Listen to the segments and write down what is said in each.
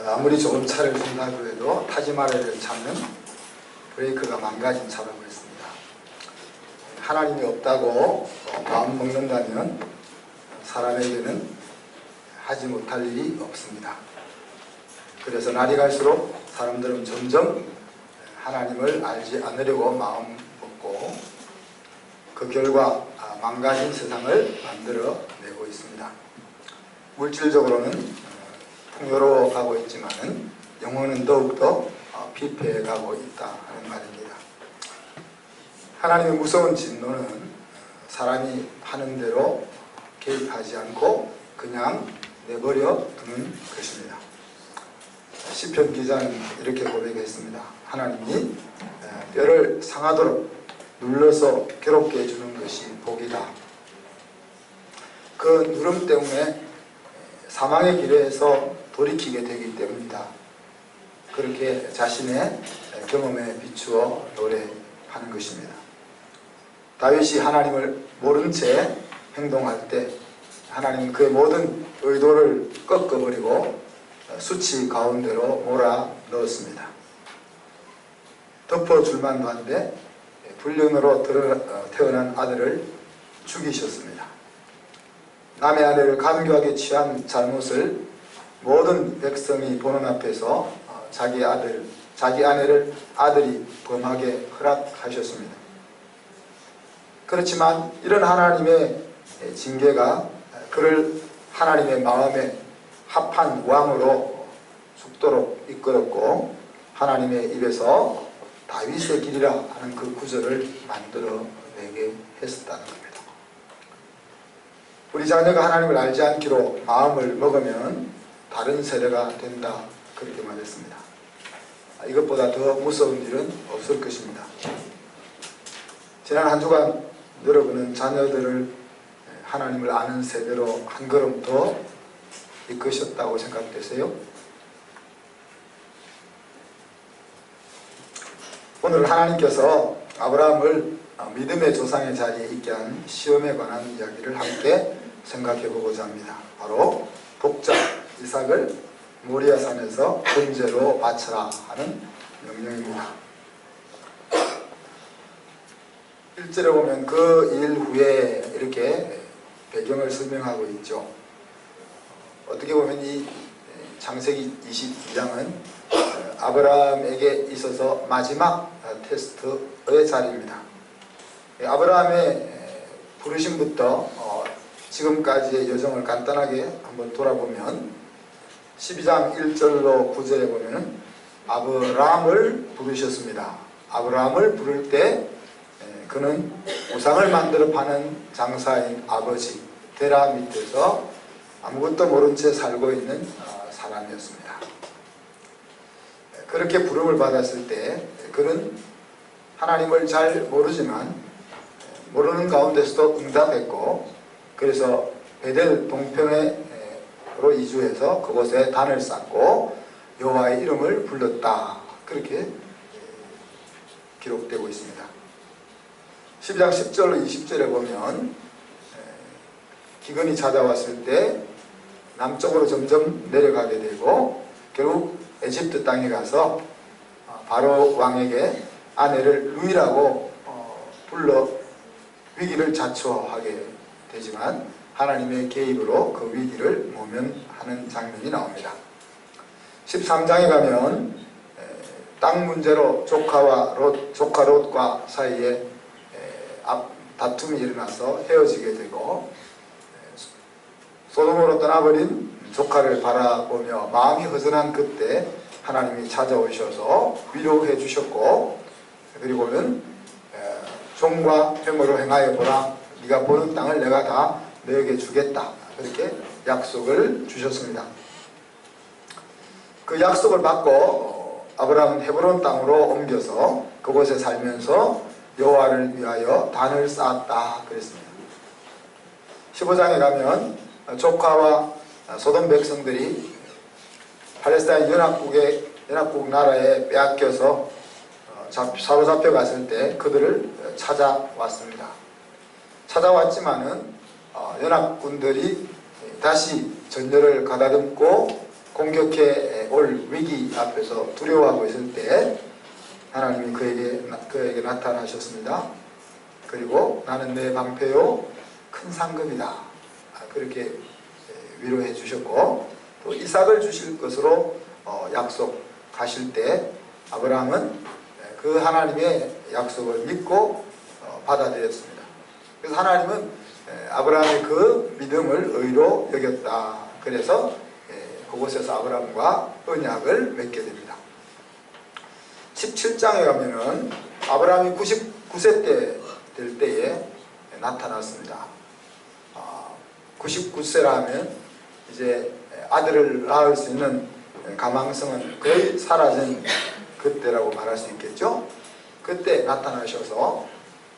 아무리 좋은 차를 준다고 해도 타지 말아야 될 차는 브레이크가 망가진 차라고 했습니다. 하나님이 없다고 마음 먹는다면 사람에게는 하지 못할 일이 없습니다. 그래서 날이 갈수록 사람들은 점점 하나님을 알지 않으려고 마음 먹고 그 결과 망가진 세상을 만들어내고 있습니다. 물질적으로는 풍요로워가고 있지만 영혼은 더욱더 피폐해가고 있다 하는 말입니다. 하나님의 무서운 진노는 사람이 하는 대로 개입하지 않고 그냥 내버려 두는 것입니다. 시편 기자는 이렇게 고백했습니다. 하나님이 뼈를 상하도록 눌러서 괴롭게 해주는 것이 복이다. 그 누름 때문에 사망의 길에서 돌이키게 되기 때문이다. 그렇게 자신의 경험에 비추어 노래하는 것입니다. 다윗이 하나님을 모른 채 행동할 때 하나님은 그의 모든 의도를 꺾어버리고 수치 가운데로 몰아넣었습니다. 덮어줄만도 한데 불륜으로 태어난 아들을 죽이셨습니다. 남의 아내를 간교하게 취한 잘못을 모든 백성이 보는 앞에서 자기 아내를 아들이 범하게 허락하셨습니다. 그렇지만 이런 하나님의 징계가 그를 하나님의 마음에 합한 왕으로 죽도록 이끌었고 하나님의 입에서 다윗의 길이라 하는 그 구절을 만들어내게 했었다는 겁니다. 우리 자녀가 하나님을 알지 않기로 마음을 먹으면 다른 세대가 된다 그렇게 말했습니다. 이것보다 더 무서운 일은 없을 것입니다. 지난 한 주간 여러분은 자녀들을 하나님을 아는 세대로 한 걸음 더 이끄셨다고 생각되세요? 오늘 하나님께서 아브라함을 믿음의 조상의 자리에 있게 한 시험에 관한 이야기를 함께 생각해 보고자 합니다. 바로 독자 이삭을 모리아산에서 번제로 바쳐라 하는 명령입니다. 1절에 보면 그 일 후에 이렇게 배경을 설명하고 있죠. 어떻게 보면 이 창세기 22장은 아브라함에게 있어서 마지막 테스트의 자리입니다. 아브라함의 부르심부터 지금까지의 여정을 간단하게 한번 돌아보면 12장 1절로 9절에 보면 아브라함을 부르셨습니다. 아브라함을 부를 때 그는 우상을 만들어 파는 장사인 아버지 데라 밑에서 아무것도 모른 채 살고 있는 사람이었습니다. 그렇게 부름을 받았을 때 그는 하나님을 잘 모르지만 모르는 가운데서도 응답했고 그래서 베델 동편으로 이주해서 그곳에 단을 쌓고 여호와의 이름을 불렀다. 그렇게 기록되고 있습니다. 12장 10절로 20절에 보면 기근이 찾아왔을 때 남쪽으로 점점 내려가게 되고 결국 에집트 땅에 가서 바로 왕에게 아내를 루이라고 불러 위기를 자초하게 되지만 하나님의 개입으로 그 위기를 모면하는 장면이 나옵니다. 13장에 가면 땅 문제로 조카 롯과 사이에 다툼이 일어나서 헤어지게 되고 소돔으로 떠나버린 조카를 바라보며 마음이 허전한 그때 하나님이 찾아오셔서 위로해 주셨고 그리고는 종과 횡으로 행하여 보라 네가 보는 땅을 내가 다 너에게 주겠다 그렇게 약속을 주셨습니다. 그 약속을 받고 아브라함은 헤브론 땅으로 옮겨서 그곳에 살면서 여호와를 위하여 단을 쌓았다 그랬습니다. 15장에 가면 조카와 소돔 백성들이 팔레스타인 연합국 나라에 빼앗겨서 사로잡혀 갔을 때 그들을 찾아왔습니다. 찾아왔지만은 연합군들이 다시 전열을 가다듬고 공격해 올 위기 앞에서 두려워하고 있을 때 하나님이 그에게 나타나셨습니다. 그리고 나는 내 방패요 큰 상급이다. 그렇게 위로해 주셨고, 또 이삭을 주실 것으로 약속하실 때 아브라함은 그 하나님의 약속을 믿고 받아들였습니다. 그래서 하나님은 아브라함의 그 믿음을 의로 여겼다. 그래서 그곳에서 아브라함과 언약을 맺게 됩니다. 17장에 가면은 아브라함이 99세 때 될 때에 나타났습니다. 99세라면 이제 아들을 낳을 수 있는 가망성은 거의 사라진 그때라고 말할 수 있겠죠. 그때 나타나셔서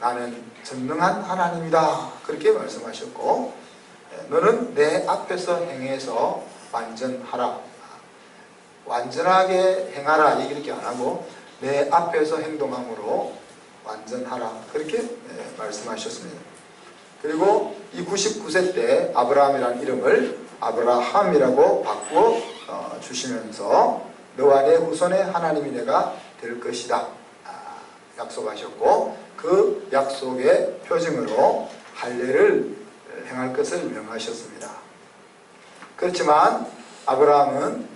나는 전능한 하나님이다 그렇게 말씀하셨고, 너는 내 앞에서 행해서 완전하라. 완전하게 행하라 이렇게 안 하고 내 앞에서 행동함으로 완전하라 그렇게 말씀하셨습니다. 그리고 이 99세 때 아브라함이라는 이름을 아브라함이라고 바꾸어 주시면서 너와 내 후손의 하나님이 내가 될 것이다 약속하셨고, 그 약속의 표징으로 할례를 행할 것을 명하셨습니다. 그렇지만 아브라함은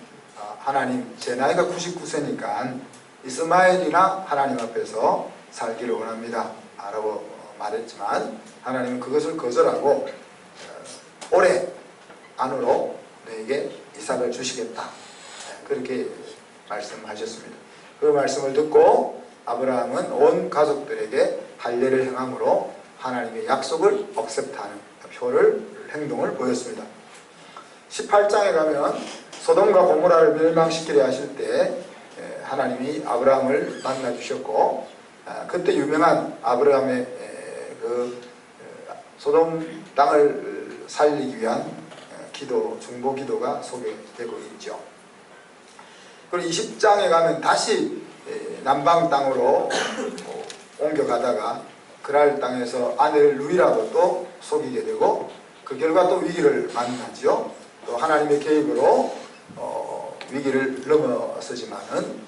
하나님, 제 나이가 99세니까 이스마엘이나 하나님 앞에서 살기를 원합니다 라고 말했지만 하나님은 그것을 거절하고 올해 안으로 너에게 이삭을 주시겠다 그렇게 말씀하셨습니다. 그 말씀을 듣고 아브라함은 온 가족들에게 할례를 행함으로 하나님의 약속을 억셉트하는 행동을 보였습니다. 18장에 가면 소돔과 고모라를 멸망시키려 하실 때 하나님이 아브라함을 만나 주셨고, 그때 유명한 아브라함의 그 소돔 땅을 살리기 위한 기도, 중보 기도가 소개되고 있죠. 그리고 20장에 가면 다시 남방 땅으로 옮겨가다가 그랄 땅에서 아내를 루이라고 또 속이게 되고, 그 결과 또 위기를 만나죠. 또 하나님의 계획으로 위기를 넘어서지만은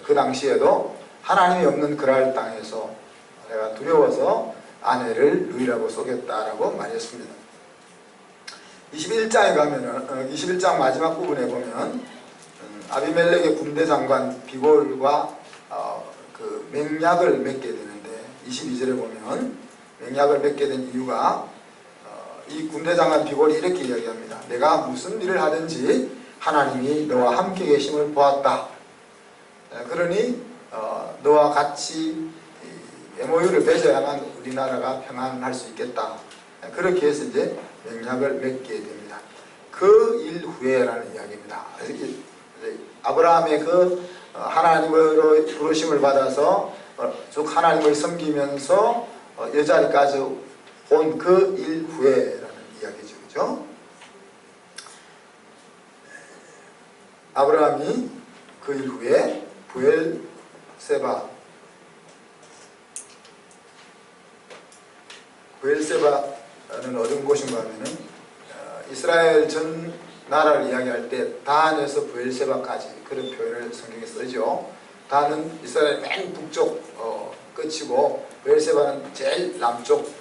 그 당시에도 하나님이 없는 그랄 땅에서 내가 두려워서 아내를 루이라고 속였다라고 말했습니다. 21장에 가면은 21장 마지막 부분에 보면 아비멜렉의 군대 장관 비골과 그 맹약을 맺게 되는데, 22절에 보면 맹약을 맺게 된 이유가 이 군대 장관 비골이 이렇게 이야기합니다. 내가 무슨 일을 하든지 하나님이 너와 함께 계심을 보았다. 그러니 너와 같이 MOU를 맺어야만 우리나라가 평안할 수 있겠다. 그렇게 해서 이제 맹약을 맺게 됩니다. 그 일 후에라는 이야기입니다. 아브라함의 그 하나님으로 부르심을 받아서 쭉 하나님을 섬기면서 여자리까지 온 그 일 후에라는 이야기죠. 그죠? 아브라함이 그 일 후에 부엘세바는 어떤 곳인가 하면은 이스라엘 전 나라를 이야기할 때 단에서 부엘세바까지 그런 표현을 성경에 쓰죠. 단은 이스라엘 맨 북쪽 끝이고 부엘세바는 제일 남쪽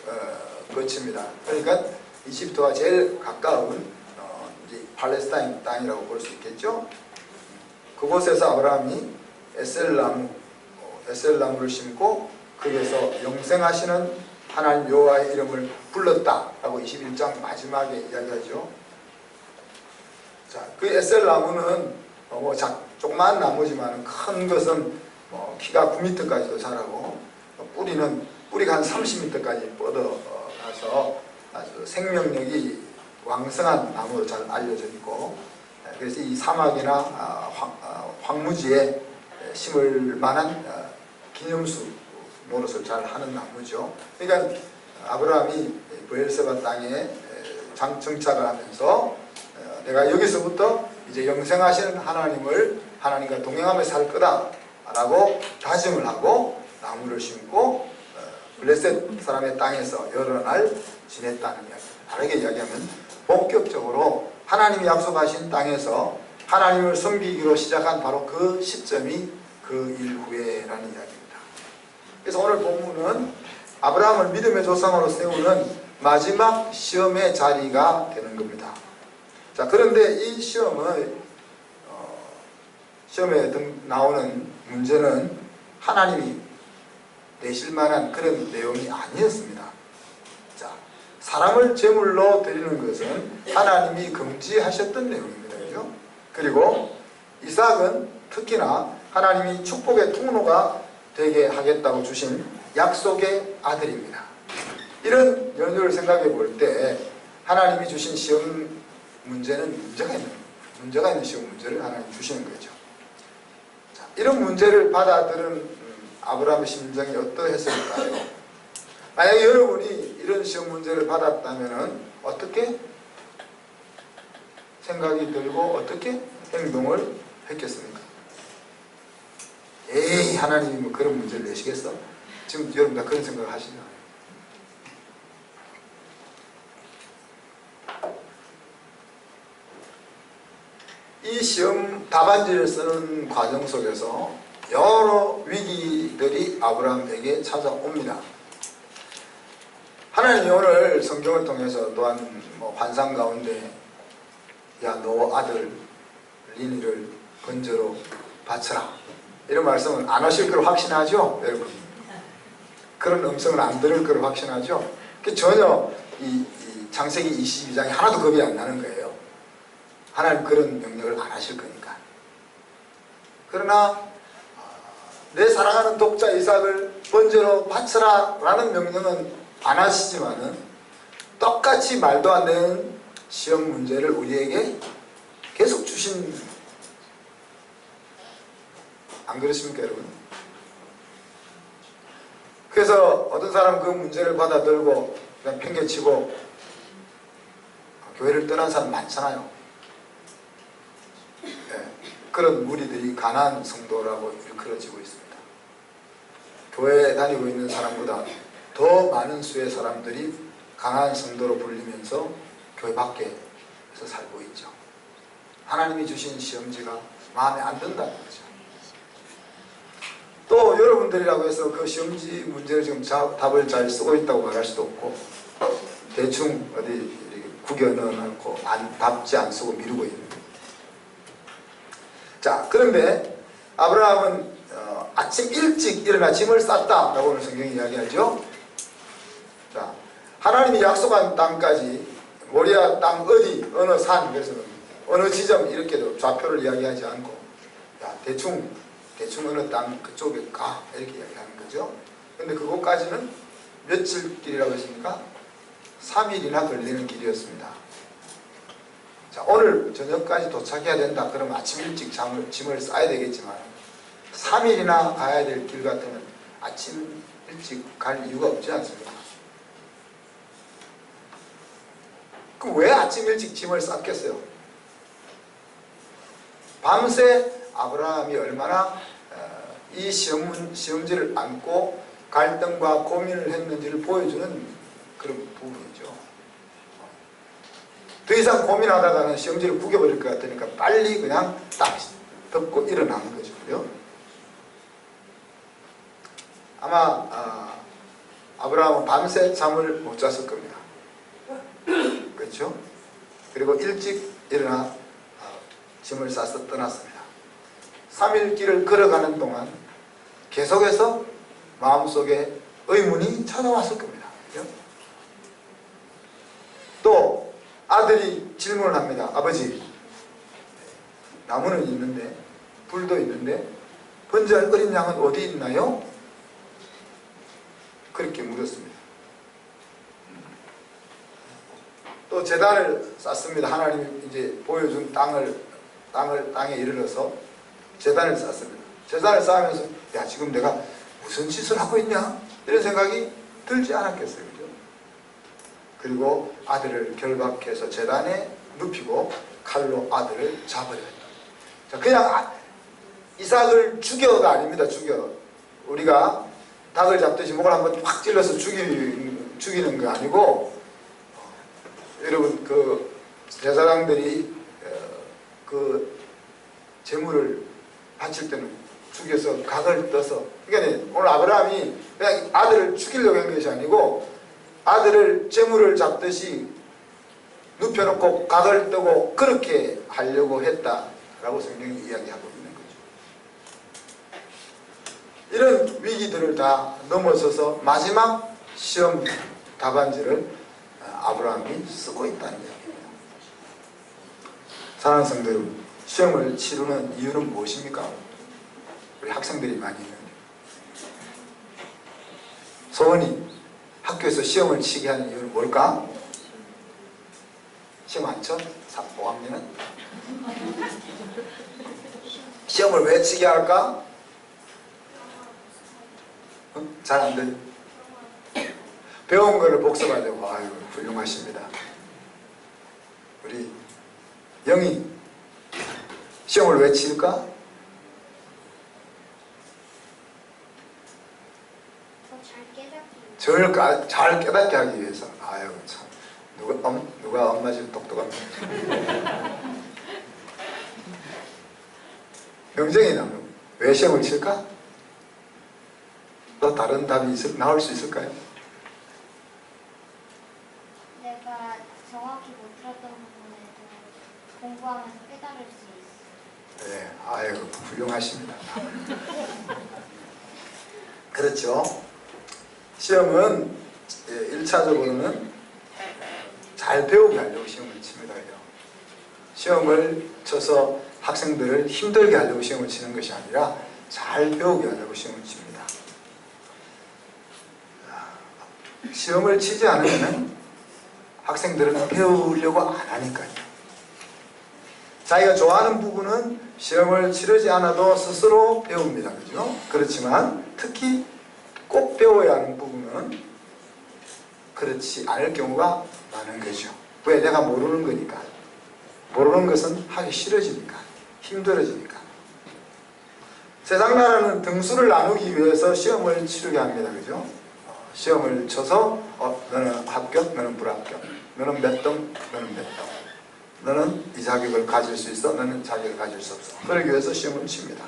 끝입니다. 그러니까 이집트와 제일 가까운 이제 팔레스타인 땅이라고 볼 수 있겠죠. 그곳에서 아브라함이 에셀나무를 심고 거기에서 영생하시는 하나님 여호와의 이름을 불렀다라고 21장 마지막에 이야기하죠. 자, 그 에셀나무는 조그만 나무지만 큰 것은 키가 9m까지도 자라고, 뿌리가 한 30m까지 뻗어가서 아주 생명력이 왕성한 나무로 잘 알려져 있고, 그래서 이 사막이나 황무지에 심을 만한 기념수 노릇을 잘 하는 나무죠. 그러니까 아브라함이 부엘세바 땅에 정착을 하면서 내가 여기서부터 이제 영생하시는 하나님과 동행하며 살 거다라고 다짐을 하고 나무를 심고 블레셋 사람의 땅에서 여러 날 지냈다는 이야기입니다. 다르게 이야기하면 본격적으로 하나님이 약속하신 땅에서 하나님을 섬기기로 시작한 바로 그 시점이 그 이후에라는 이야기입니다. 그래서 오늘 본문은 아브라함을 믿음의 조상으로 세우는 마지막 시험의 자리가 되는 겁니다. 자, 그런데 이 시험에 나오는 문제는 하나님이 내실 만한 그런 내용이 아니었습니다. 자, 사람을 제물로 드리는 것은 하나님이 금지하셨던 내용입니다. 그죠? 그리고 이삭은 특히나 하나님이 축복의 통로가 되게 하겠다고 주신 약속의 아들입니다. 이런 연유를 생각해 볼 때 하나님이 주신 시험 문제는 문제가 있는 시험 문제를 하나님이 주시는 거죠. 자, 이런 문제를 받아들은 아브라함의 심정이 어떠했을까요? 만약에 여러분이 이런 시험 문제를 받았다면 어떻게 생각이 들고 어떻게 행동을 했겠습니까? 에이, 하나님이 뭐 그런 문제를 내시겠어? 지금 여러분 다 그런 생각을 하시죠? 이 시험 답안지를 쓰는 과정 속에서 여러 위기들이 아브라함에게 찾아옵니다. 하나님이 오늘 성경을 통해서 또한 환상 가운데 야, 너 아들 린이를 번제로 바쳐라, 이런 말씀은 안 하실 걸 확신하죠? 여러분, 그런 음성을 안 들을 걸 확신하죠? 전혀 이 창세기 22장이 하나도 겁이 안 나는 거예요. 하나님 그런 명령을 안 하실 거니까. 그러나 내 사랑하는 독자 이삭을 번제로 바쳐라 라는 명령은 안 하시지만은 똑같이 말도 안 되는 시험 문제를 우리에게 계속 주신, 안 그렇습니까 여러분? 그래서 어떤 사람은 그 문제를 받아들고 그냥 팽개치고 교회를 떠난 사람 많잖아요. 네, 그런 무리들이 가난한 성도라고 일컬어지고 있습니다. 교회에 다니고 있는 사람보다 더 많은 수의 사람들이 가난한 성도로 불리면서 교회 밖에서 살고 있죠. 하나님이 주신 시험지가 마음에 안 든다는 거죠. 또 여러분들이라고 해서 그 시험지 문제를 지금 답을 잘 쓰고 있다고 말할 수도 없고, 대충 어디 구겨 넣어놓고 답지 안 쓰고 미루고 있는. 자, 그런데 아브라함은 아침 일찍 일어나 짐을 쌌다라고 오늘 성경이 이야기하죠. 자, 하나님이 약속한 땅까지, 모리아 땅 어디 어느 산, 그래서 어느 지점 이렇게도 좌표를 이야기하지 않고 야, 대충 어느 땅 그쪽에 가, 이렇게 이야기하는 거죠. 근데 그곳까지는 며칠 길이라고 했습니까? 3일이나 걸리는 길이었습니다. 자, 오늘 저녁까지 도착해야 된다 그러면 아침 일찍 짐을 싸야 되겠지만 3일이나 가야 될 길 같으면 아침 일찍 갈 이유가 없지 않습니까? 그럼 왜 아침 일찍 짐을 쌌겠어요? 밤새 아브라함이 얼마나 이 시험지를 안고 갈등과 고민을 했는지를 보여주는 그런 부분이죠. 더 이상 고민하다가는 시험지를 구겨버릴 것 같으니까 빨리 그냥 딱 덮고 일어나는 거죠. 그죠? 아마 아브라함은 밤새 잠을 못 잤을 겁니다. 그렇죠? 그리고 일찍 일어나 짐을 싸서 떠났습니다. 3일 길을 걸어가는 동안 계속해서 마음속에 의문이 찾아왔을 겁니다. 그렇죠? 또 아들이 질문을 합니다. 아버지, 나무는 있는데 불도 있는데 번제할 어린 양은 어디 있나요? 그렇게 물었습니다. 또 제단을 쌓습니다. 하나님이 이제 보여준 땅에 이르러서 제단을 쌓습니다. 제단을 쌓으면서 야, 지금 내가 무슨 짓을 하고 있냐? 이런 생각이 들지 않았겠어요. 그죠? 그리고 아들을 결박해서 제단에 눕히고 칼로 아들을 잡으려 했다. 자, 그냥 이삭을 죽여가 아닙니다. 죽여. 우리가 닭을 잡듯이 목을 한번 확 찔러서 죽이는 거 아니고, 여러분 그 제사장들이 그 제물을 바칠 때는 죽여서 각을 떠서, 그러니까 오늘 아브라함이 그냥 아들을 죽이려고 한 것이 아니고 아들을 제물을 잡듯이 눕혀놓고 각을 뜨고 그렇게 하려고 했다라고 성경이 이야기하고 있는 거죠. 이런 위기들을 다 넘어서서 마지막 시험 답안지를 아브라함이 쓰고 있다는 이야기입니다. 사랑하는 성도 여러분, 시험을 치르는 이유는 무엇입니까? 우리 학생들이 많이 있는데, 소원이 학교에서 시험을 치게 하는 이유는 뭘까? 시험 안 쳐? 5학년은? 시험을 왜 치게 할까? 잘 안 들려. 배운 거를 복습하려고. 아유, 훌륭하십니다. 우리 영희, 시험을 왜 칠까? 잘 깨닫게 하기 위해서. 아유, 참. 누가 엄마 집 똑똑합니다. 명정이 나면 왜 시험을 칠까? 또 다른 답이 나올 수 있을까요? 내가 정확히 못 들었던 부분에 대해 공부하면서 깨달을 수 있어. 네, 아유, 훌륭하십니다. 그렇죠. 시험은 1차적으로는 잘 배우게 하려고 시험을 칩니다. 시험을 쳐서 학생들을 힘들게 하려고 시험을 치는 것이 아니라 잘 배우게 하려고 시험을 칩니다. 시험을 치지 않으면 학생들은 배우려고 안 하니까요. 자기가 좋아하는 부분은 시험을 치르지 않아도 스스로 배웁니다. 그죠? 그렇지만 특히 꼭 배워야 하는 부분은 그렇지 않을 경우가 많은 거죠. 왜? 내가 모르는 거니까. 모르는 것은 하기 싫어지니까, 힘들어지니까. 세상 나라는 등수를 나누기 위해서 시험을 치르게 합니다. 그죠? 시험을 쳐서 너는 합격, 너는 불합격, 너는 몇 등, 너는 몇 등, 너는 이 자격을 가질 수 있어, 너는 자격을 가질 수 없어. 그러기 위해서 시험을 칩니다.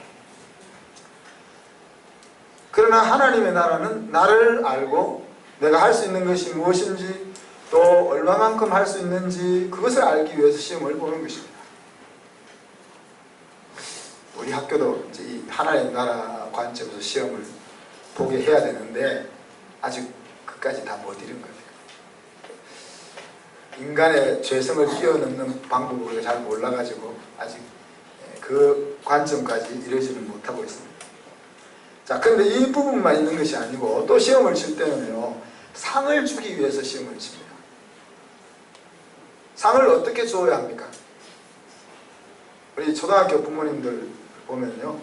그러나 하나님의 나라는 나를 알고 내가 할 수 있는 것이 무엇인지, 또 얼마만큼 할 수 있는지 그것을 알기 위해서 시험을 보는 것입니다. 우리 학교도 이제 이 하나님의 나라 관점에서 시험을 보게 해야 되는데 아직 그까지 다 못 이룬 거예요. 인간의 죄성을 뛰어넘는 방법을 우리가 잘 몰라가지고 아직 그 관점까지 이르지는 못하고 있습니다. 자, 근데 이 부분만 있는 것이 아니고 또 시험을 칠 때는요, 상을 주기 위해서 시험을 칩니다. 상을 어떻게 주어야 합니까? 우리 초등학교 부모님들 보면요,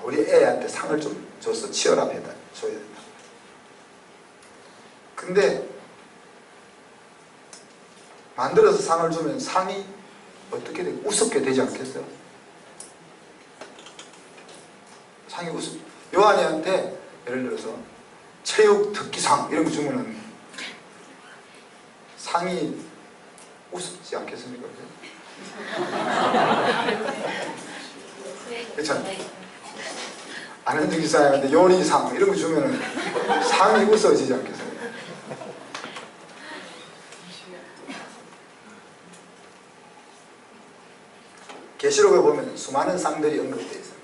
우리 애한테 상을 좀 줘서 치열합니다. 줘야 된다. 근데 만들어서 상을 주면 상이 어떻게 되고 우습게 되지 않겠어요? 상이 요한이한테 예를 들어서 체육 특기상 이런 거 주면은 상이 우습지 않겠습니까? 그렇잖아요. 아는 특기상인데 요리상 이런 거 주면은 상이 우스워지지 않겠어요? 계시록에 보면 수많은 상들이 언급되어 있습니다.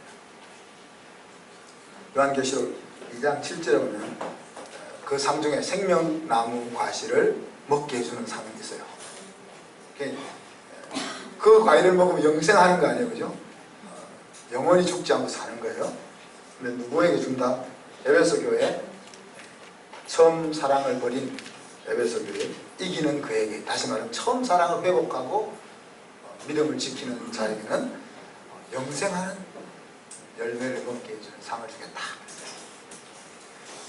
요한계시록 2장 7절에 보면 그 상 중에 생명나무 과실을 먹게 해주는 상이 있어요. 그 과일을 먹으면 영생하는 거 아니에요, 그죠? 영원히 죽지 않고 사는 거예요. 근데 누구에게 준다? 에베소 교회, 처음 사랑을 버린 에베소 교회, 이기는 그에게, 다시 말하면 처음 사랑을 회복하고 믿음을 지키는 자에게는 영생하는 열매를 먹게 해주는 상을 주겠다.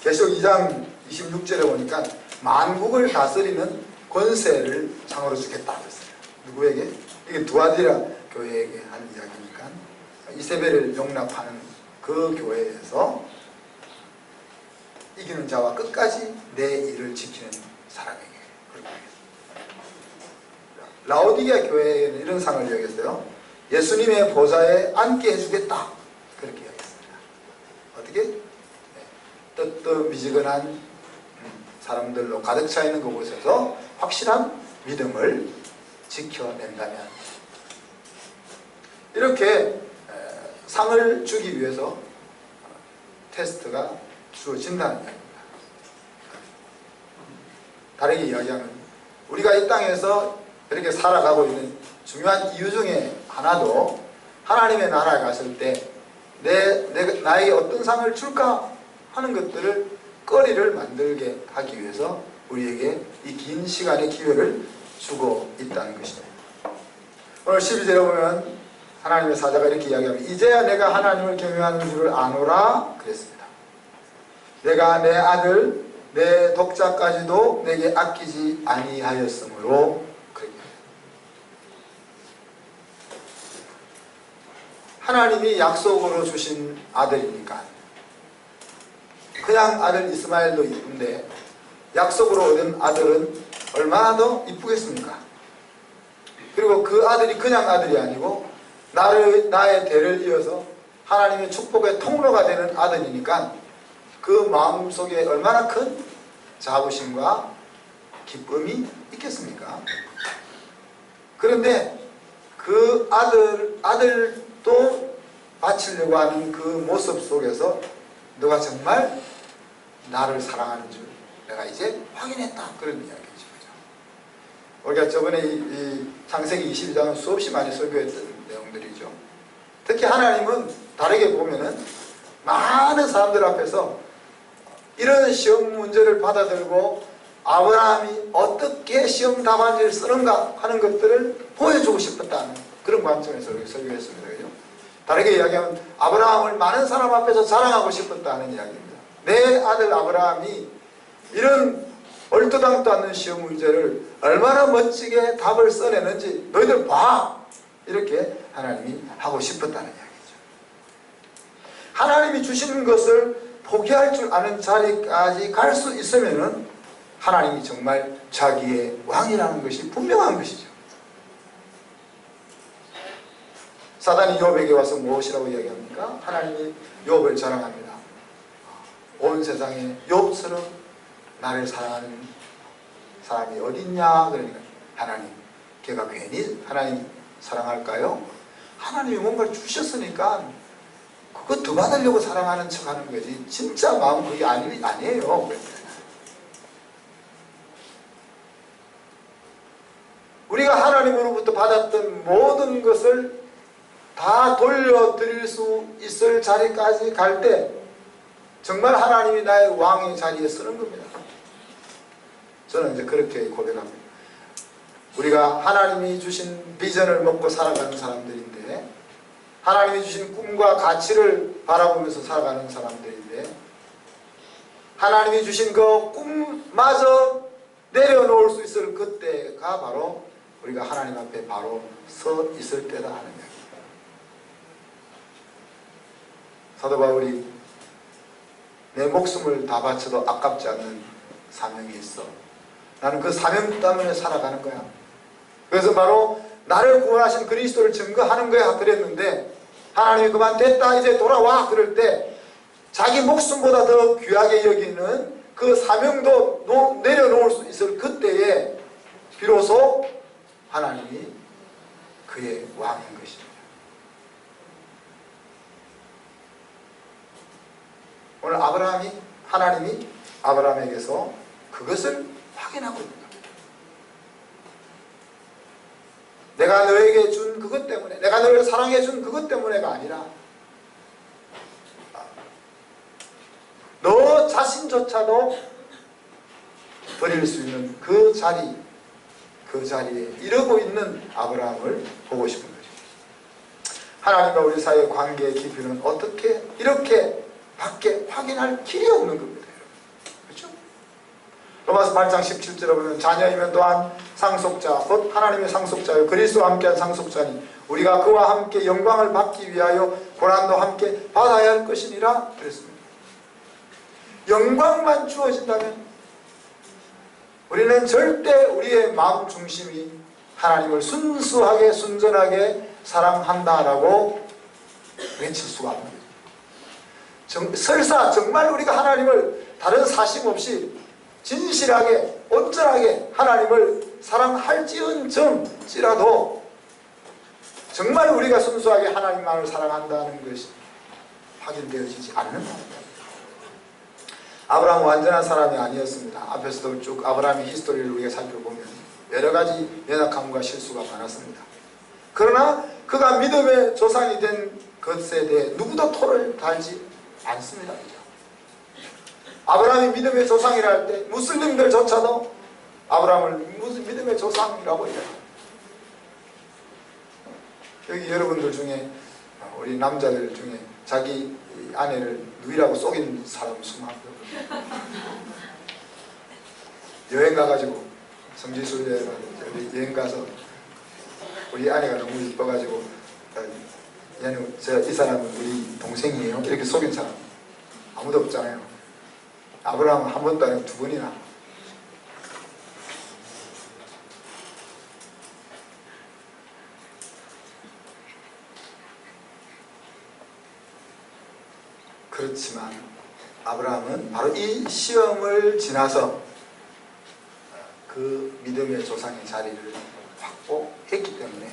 계시록 2장 26절에 보니까 만국을 다스리는 권세를 상으로 주겠다 그랬어요. 누구에게? 이게 두아디라 교회에게 한 이야기니까 이세벨을 용납하는 그 교회에서 이기는 자와 끝까지 내 일을 지키는 사람에게. 라오디게아 교회에는 이런 상을 여겼어요. 예수님의 보좌에 앉게 해주겠다. 그렇게 이야기했습니다. 어떻게? 네. 뜨뜻미지근한 사람들로 가득 차 있는 그곳에서 확실한 믿음을 지켜낸다면, 이렇게 상을 주기 위해서 테스트가 주어진다는 이야기입니다. 다르게 이야기하면 우리가 이 땅에서 이렇게 살아가고 있는 중요한 이유 중에 하나도 하나님의 나라에 갔을 때 나에게 어떤 상을 줄까 하는 것들을 거리를 만들게 하기 위해서 우리에게 이 긴 시간의 기회를 주고 있다는 것입니다. 오늘 12절에 보면 하나님의 사자가 이렇게 이야기합니다. 이제야 내가 하나님을 경외하는 줄을 아노라 그랬습니다. 내가 내 아들 내 독자까지도 내게 아끼지 아니하였으므로. 하나님이 약속으로 주신 아들이니까, 그냥 아들 이스마엘도 이쁜데 약속으로 얻은 아들은 얼마나 더 이쁘겠습니까? 그리고 그 아들이 그냥 아들이 아니고 나의 대를 이어서 하나님의 축복의 통로가 되는 아들이니까 그 마음속에 얼마나 큰 자부심과 기쁨이 있겠습니까? 그런데 그 아들도 바치려고 하는 그 모습 속에서 너가 정말 나를 사랑하는 줄 내가 이제 확인했다. 그런 이야기죠. 우리가 저번에 이 창세기 22장은 수없이 많이 설교했던 내용들이죠. 특히 하나님은 다르게 보면은 많은 사람들 앞에서 이런 시험 문제를 받아들고 아브라함이 어떻게 시험 답안지를 쓰는가 하는 것들을 보여주고 싶었다는 그런 관점에서 설교했습니다. 그죠? 다르게 이야기하면 아브라함을 많은 사람 앞에서 자랑하고 싶었다는 이야기입니다. 내 아들 아브라함이 이런 얼토당도 않는 시험 문제를 얼마나 멋지게 답을 써내는지 너희들 봐! 이렇게 하나님이 하고 싶었다는 이야기죠. 하나님이 주시는 것을 포기할 줄 아는 자리까지 갈 수 있으면은 하나님이 정말 자기의 왕이라는 것이 분명한 것이죠. 사단이 욥에게 와서 무엇이라고 이야기합니까? 하나님이 욥을 자랑합니다. 온 세상에 욥처럼 나를 사랑하는 사람이 어디 있냐? 그러니까 하나님, 걔가 괜히 하나님 사랑할까요? 하나님이 뭔가를 주셨으니까 그거 더 받으려고 사랑하는 척하는 거지 진짜 마음 그게 아니에요. 우리가 하나님으로부터 받았던 모든 것을 다 돌려드릴 수 있을 자리까지 갈 때 정말 하나님이 나의 왕의 자리에 서는 겁니다. 저는 이제 그렇게 고백합니다. 우리가 하나님이 주신 비전을 먹고 살아가는 사람들인데, 하나님이 주신 꿈과 가치를 바라보면서 살아가는 사람들인데, 하나님이 주신 그 꿈마저 내려놓을 수 있을 그때가 바로 우리가 하나님 앞에 바로 서 있을 때다 하는 이야기입니다. 사도 바울이 내 목숨을 다 바쳐도 아깝지 않는 사명이 있어. 나는 그 사명 때문에 살아가는 거야. 그래서 바로 나를 구원하신 그리스도를 증거하는 거야 그랬는데, 하나님이 그만 됐다 이제 돌아와 그럴 때 자기 목숨보다 더 귀하게 여기는 그 사명도 내려놓을 수 있을 그때에 비로소 하나님이 그의 왕인 것입니다. 오늘 하나님이 아브라함에게서 그것을 확인하고 있는 겁니다. 내가 너에게 준 그것 때문에, 내가 너를 사랑해 준 그것 때문에가 아니라 너 자신조차도 버릴 수 있는 그 자리에 이르고 있는 아브라함을 보고 싶은 거죠. 하나님과 우리 사이의 관계의 깊이는 어떻게 이렇게 밖에 확인할 길이 없는 겁니다. 그렇죠? 로마서 8장 17절에 보면 자녀이면 또한 상속자, 곧 하나님의 상속자요 그리스도와 함께한 상속자니 우리가 그와 함께 영광을 받기 위하여 고난도 함께 받아야 할 것이니라 그랬습니다. 영광만 주어진다면 우리는 절대 우리의 마음 중심이 하나님을 순수하게 순전하게 사랑한다라고 외칠 수가 없는 거죠. 설사 정말 우리가 하나님을 다른 사심 없이 진실하게 온전하게 하나님을 사랑할지언정지라도 정말 우리가 순수하게 하나님만을 사랑한다는 것이 확인되어지지 않는다. 아브라함은 완전한 사람이 아니었습니다. 앞에서도 쭉 아브라함의 히스토리를 우리가 살펴보면 여러 가지 연약함과 실수가 많았습니다. 그러나 그가 믿음의 조상이 된 것에 대해 누구도 토를 달지 않습니다. 아브라함이 믿음의 조상이라 할 때 무슬림들조차도 아브라함을 무슨 믿음의 조상이라고 해요. 여기 여러분들 중에 우리 남자들 중에 자기 아내를 누이라고 속인 사람 수많고요. 여행 가가지고 성지순례 여행 가서 우리 아내가 너무 이뻐가지고 얘는 이 사람은 우리 동생이에요 이렇게 속인 사람 아무도 없잖아요. 아브라함은 한 번도 아니고 두 번이나. 그렇지만 아브라함은 바로 이 시험을 지나서 그 믿음의 조상의 자리를 확보했기 때문에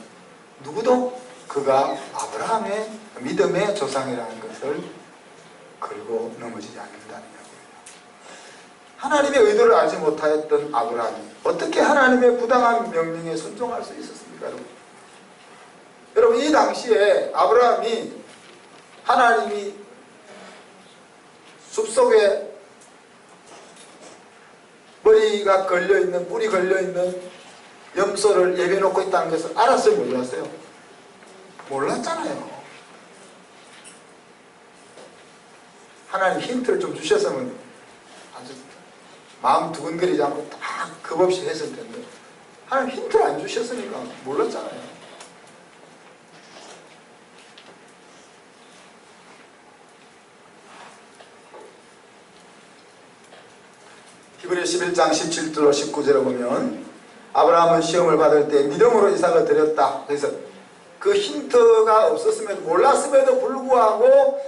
누구도 그가 아브라함의 믿음의 조상이라는 것을 걸고 넘어지지 않는다는 이야기예요. 하나님의 의도를 알지 못하였던 아브라함이 어떻게 하나님의 부당한 명령에 순종할 수 있었습니까? 여러분 이 당시에 아브라함이 하나님이 숲속에 머리가 걸려있는 뿔이 걸려있는 염소를 예배놓고 있다는 것을 알았어요? 몰랐어요? 몰랐잖아요. 하나님 힌트를 좀 주셨으면 아주 마음 두근거리지 않고 딱 겁없이 했을 텐데 하나님 힌트를 안 주셨으니까 몰랐잖아요. 히브리 11장 17절로 19절에 보면 아브라함은 시험을 받을 때 믿음으로 이삭을 드렸다. 그래서 그 힌트가 없었음에도 몰랐음에도 불구하고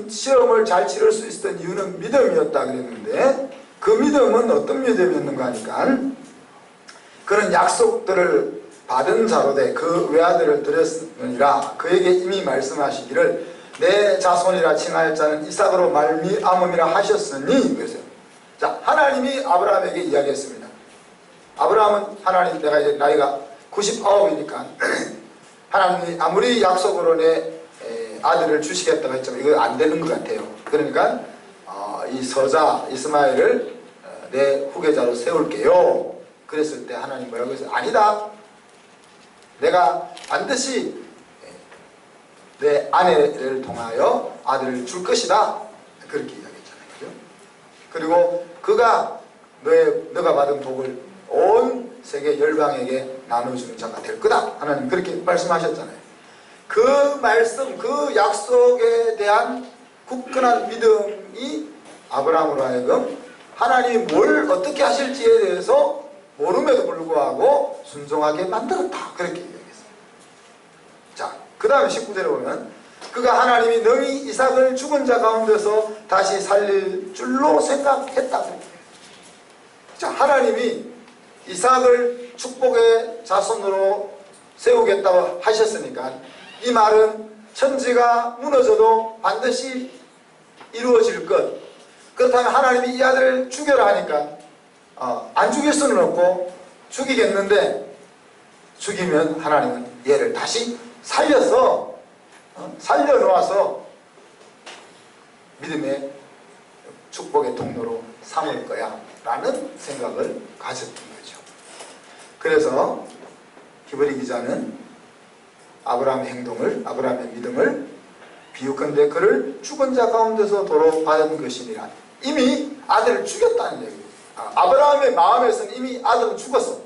시험을 잘 치를 수 있었던 이유는 믿음이었다 그랬는데 그 믿음은 어떤 믿음이었는가 하니까 그런 약속들을 받은 자로 돼 그 외아들을 드렸으니라 그에게 이미 말씀하시기를 내 자손이라 칭할 자는 이삭으로 말미암음이라 하셨으니 그랬어요. 자, 하나님이 아브라함에게 이야기했습니다. 아브라함은 하나님 내가 이제 나이가 99이니까 하나님이 아무리 약속으로 내 아들을 주시겠다고 했지만 이거 안 되는 것 같아요. 그러니까 이 서자 이스마엘을 내 후계자로 세울게요. 그랬을 때 하나님 뭐라고 했어요? 아니다. 내가 반드시 내 아내를 통하여 아들을 줄 것이다. 그렇게 이야기했잖아요. 그죠? 그리고 그가 너가 받은 복을 온 세계 열방에게 나눠주는 자가 될 거다. 하나님 그렇게 말씀하셨잖아요. 그 말씀, 그 약속에 대한 굳건한 믿음이 아브라함으로 하여금 하나님이 뭘 어떻게 하실지에 대해서 모름에도 불구하고 순종하게 만들었다. 그렇게 얘기했어요. 자, 그 다음에 19절에 보면 그가 하나님이 능히 이삭을 죽은 자 가운데서 다시 살릴 줄로 생각했다. 자, 하나님이 이삭을 축복의 자손으로 세우겠다고 하셨으니까 이 말은 천지가 무너져도 반드시 이루어질 것. 그렇다면 하나님이 이 아들을 죽여라 하니까 안 죽일 수는 없고 죽이겠는데 죽이면 하나님은 얘를 다시 살려서 살려놓아서 믿음의 축복의 통로로 삼을 거야 라는 생각을 가졌던 거죠. 그래서 히브리 기자는 아브라함의 행동을 아브라함의 믿음을 비유컨대 그를 죽은 자 가운데서 도로 받은 것이니라. 이미 아들을 죽였다는 얘기예요. 아브라함의 마음에서는 이미 아들은 죽었어.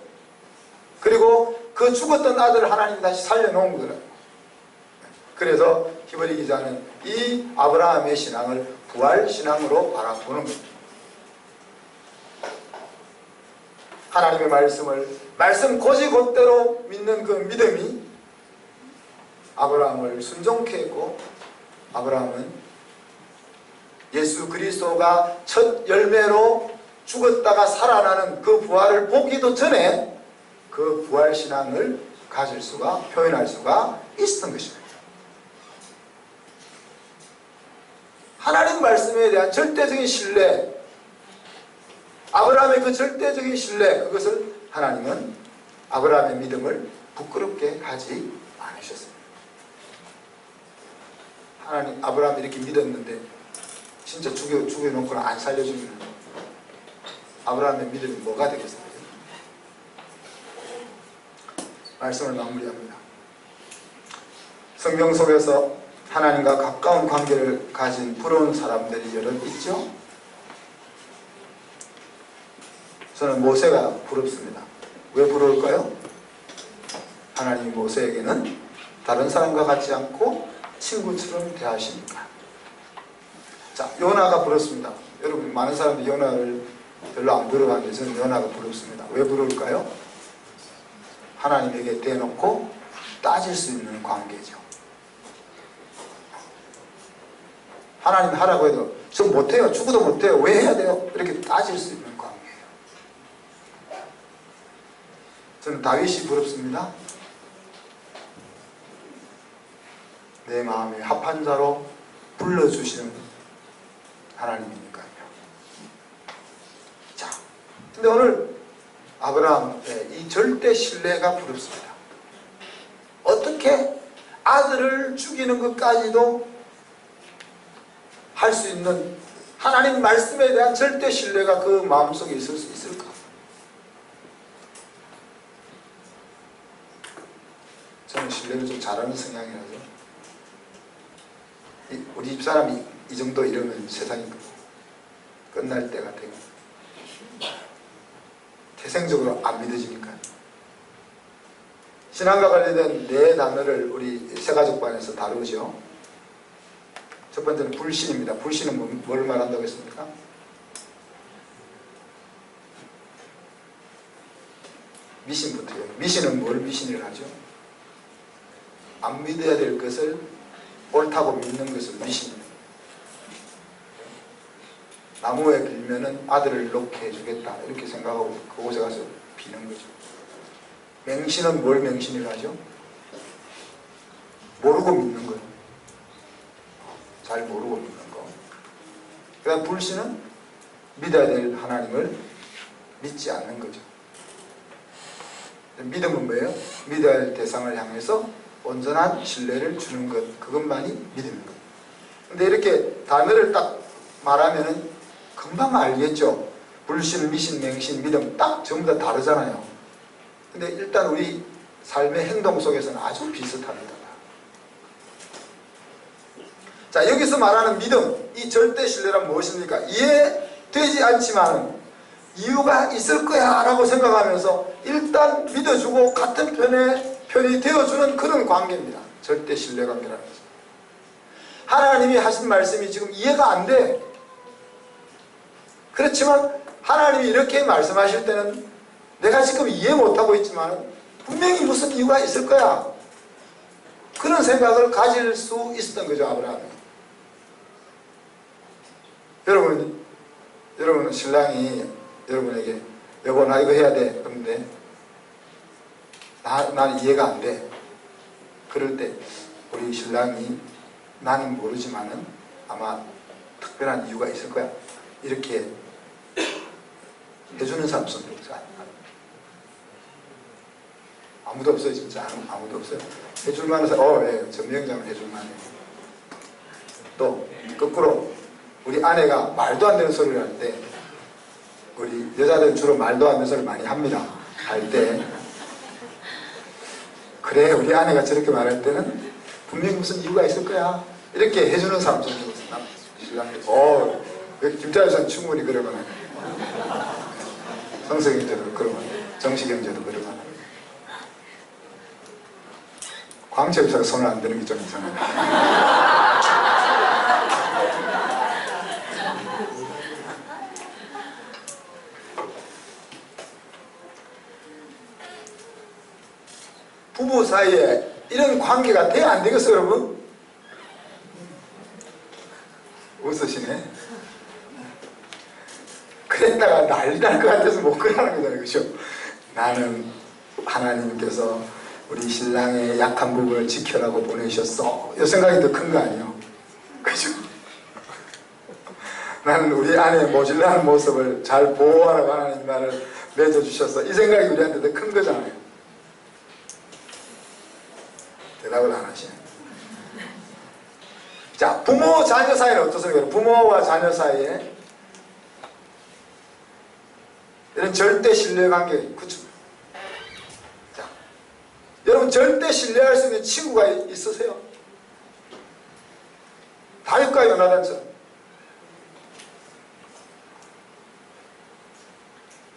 그리고 그 죽었던 아들을 하나님이 다시 살려놓은 거더라고요. 그래서 히브리 기자는 이 아브라함의 신앙을 부활신앙으로 바라보는 겁니다. 하나님의 말씀을 말씀 곧이곧대로 믿는 그 믿음이 아브라함을 순종케 했고, 아브라함은 예수 그리스도가 첫 열매로 죽었다가 살아나는 그 부활을 보기도 전에 그 부활신앙을 가질 수가, 표현할 수가 있었던 것입니다. 하나님 말씀에 대한 절대적인 신뢰, 아브라함의 그 절대적인 신뢰, 그것을 하나님은 아브라함의 믿음을 부끄럽게 하지 않으셨습니다. 하나님, 아브라함이 이렇게 믿었는데 진짜 죽여놓고는 안 살려주면 아브라함의 믿음이 뭐가 되겠어요? 말씀을 마무리합니다. 성경 속에서 하나님과 가까운 관계를 가진 부러운 사람들이 여러 있죠? 저는 모세가 부럽습니다. 왜 부러울까요? 하나님이 모세에게는 다른 사람과 같지 않고 친구처럼 대하시니까. 자, 요나가 부럽습니다. 여러분, 많은 사람들이 요나를 별로 안 부러워하는데 저는 요나가 부럽습니다. 왜 부러울까요? 하나님에게 대놓고 따질 수 있는 관계죠. 하나님 하라고 해도 저 못해요, 죽어도 못해요, 왜 해야 돼요? 이렇게 따질 수 있는 관계예요. 저는 다윗이 부럽습니다. 내 마음에 합한 자로 불러주시는 하나님이니까요. 자, 근데 오늘 아브라함의 이 절대 신뢰가 부럽습니다. 어떻게 아들을 죽이는 것까지도 할 수 있는 하나님 말씀에 대한 절대 신뢰가 그 마음속에 있을 수 있을까? 저는 신뢰를 좀 잘하는 성향이라서 우리 집사람이 이 정도 이러면 세상이 끝날 때가 되고 태생적으로 안 믿어지니까. 신앙과 관련된 네 단어를 우리 새가족반에서 다루죠. 첫 번째는 불신입니다. 불신은 뭘 말한다고 했습니까? 미신부터요. 미신은 뭘 미신을 하죠? 안 믿어야 될 것을 옳다고 믿는 것을 미신입니다. 나무에 빌면은 아들을 놓게 해주겠다 이렇게 생각하고 그곳에 가서 비는 거죠. 맹신은 뭘 맹신을 하죠? 모르고 믿는 거예요. 잘 모르고 믿는 거. 그 다음 불신은 믿어야 될 하나님을 믿지 않는 거죠. 믿음은 뭐예요? 믿어야 할 대상을 향해서 온전한 신뢰를 주는 것, 그것만이 믿음인 거예요. 근데 이렇게 단어를 딱 말하면은 금방 알겠죠. 불신, 미신, 맹신, 믿음 딱 전부 다 다르잖아요. 근데 일단 우리 삶의 행동 속에서는 아주 비슷합니다. 자, 여기서 말하는 믿음, 이 절대 신뢰란 무엇입니까? 이해되지 않지만 이유가 있을 거야 라고 생각하면서 일단 믿어주고 같은 편이 되어주는 그런 관계입니다. 절대 신뢰 관계라는 거죠. 하나님이 하신 말씀이 지금 이해가 안 돼. 그렇지만 하나님이 이렇게 말씀하실 때는 내가 지금 이해 못하고 있지만 분명히 무슨 이유가 있을 거야. 그런 생각을 가질 수 있었던 거죠, 아브라함이. 여러분은 신랑이 여러분에게 여보 나 이거 해야 돼. 그런데 나는 이해가 안 돼. 그럴 때 우리 신랑이 나는 모르지만은 아마 특별한 이유가 있을 거야. 이렇게 해주는 사람 손 들어보세요. 아무도 없어요. 진짜 아무도 없어요. 해줄만한 사람, 예, 전명장은 해줄만해. 또 거꾸로 우리 아내가 말도 안 되는 소리를 할 때, 우리 여자들은 주로 말도 안 되는 소리를 많이 합니다. 할 때 그래 우리 아내가 저렇게 말할 때는 분명히 무슨 이유가 있을 거야. 이렇게 해주는 사람 좀 신랑이 김태환 씨는 충분히 그러거나 성석형제도 그러거나 정식형제도 그러거나 광채입사가 손을 안 드는 게 좀 이상하네. 부부 사이에 이런 관계가 돼야 안 되겠어요, 여러분? 웃으시네. 그랬다가 난리 날 것 같아서 못 그러는 거잖아요, 그죠? 나는 하나님께서 우리 신랑의 약한 부분을 지켜라고 보내셨어. 이 생각이 더 큰 거 아니에요? 그죠? 나는 우리 아내의 모질라는 모습을 잘 보호하라고 하나님 나를 맺어주셔서 이 생각이 우리한테 더 큰 거잖아요. 대답을 안 하시네. 자, 부모 자녀 사이는 어떻습니까? 부모와 자녀 사이에 이런 절대 신뢰관계 구축. 자, 여러분 절대 신뢰할 수 있는 친구가 있으세요? 다윗과 요나단처럼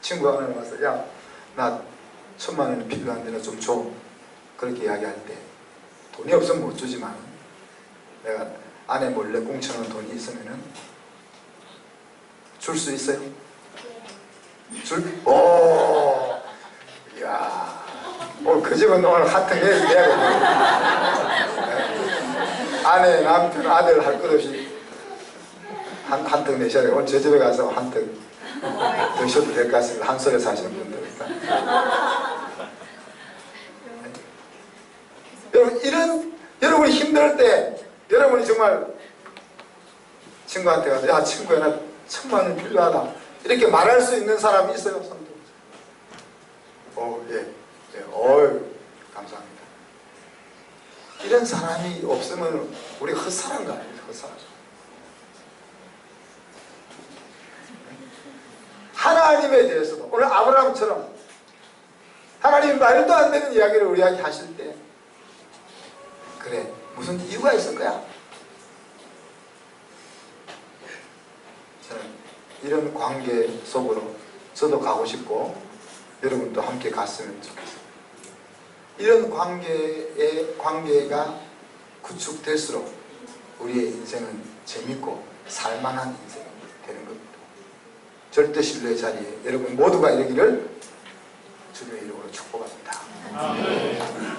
친구가 하나 와서 야, 나 1,000,000원이 필요한데 나 좀 줘. 그렇게 이야기할 때 돈이 없으면 못 주지만 내가 아내 몰래 공쳐놓은 돈이 있으면은 줄 수 있어요? 오, 이야, 그 집은 오늘 하트 내야겠네. 아내, 남편, 아들 할 것 없이 한턱 내셔야 돼요. 오늘 제 집에 가서 한턱 드셔도 될 것 같습니다. 한솔에 사시는 분들. 여러분, 여러분이 힘들 때, 여러분이 정말 친구한테 가서, 야, 친구야, 나 1,000,000원이 필요하다. 이렇게 말할 수 있는 사람이 있어요, 손들. 어유, 감사합니다. 이런 사람이 없으면 우리 헛사람 거 아니에요, 헛사람. 하나님에 대해서도 오늘 아브라함처럼 하나님이 말도 안 되는 이야기를 우리에게 하실 때 그래, 무슨 이유가 있을 거야. 저는 이런 관계 속으로 저도 가고 싶고 여러분도 함께 갔으면 좋겠어요. 이런 관계가 구축될수록 우리의 인생은 재밌고 살만한 인생이 되는 겁니다. 절대 신뢰의 자리에 여러분 모두가 이르기를 주님의 이름으로 축복합니다.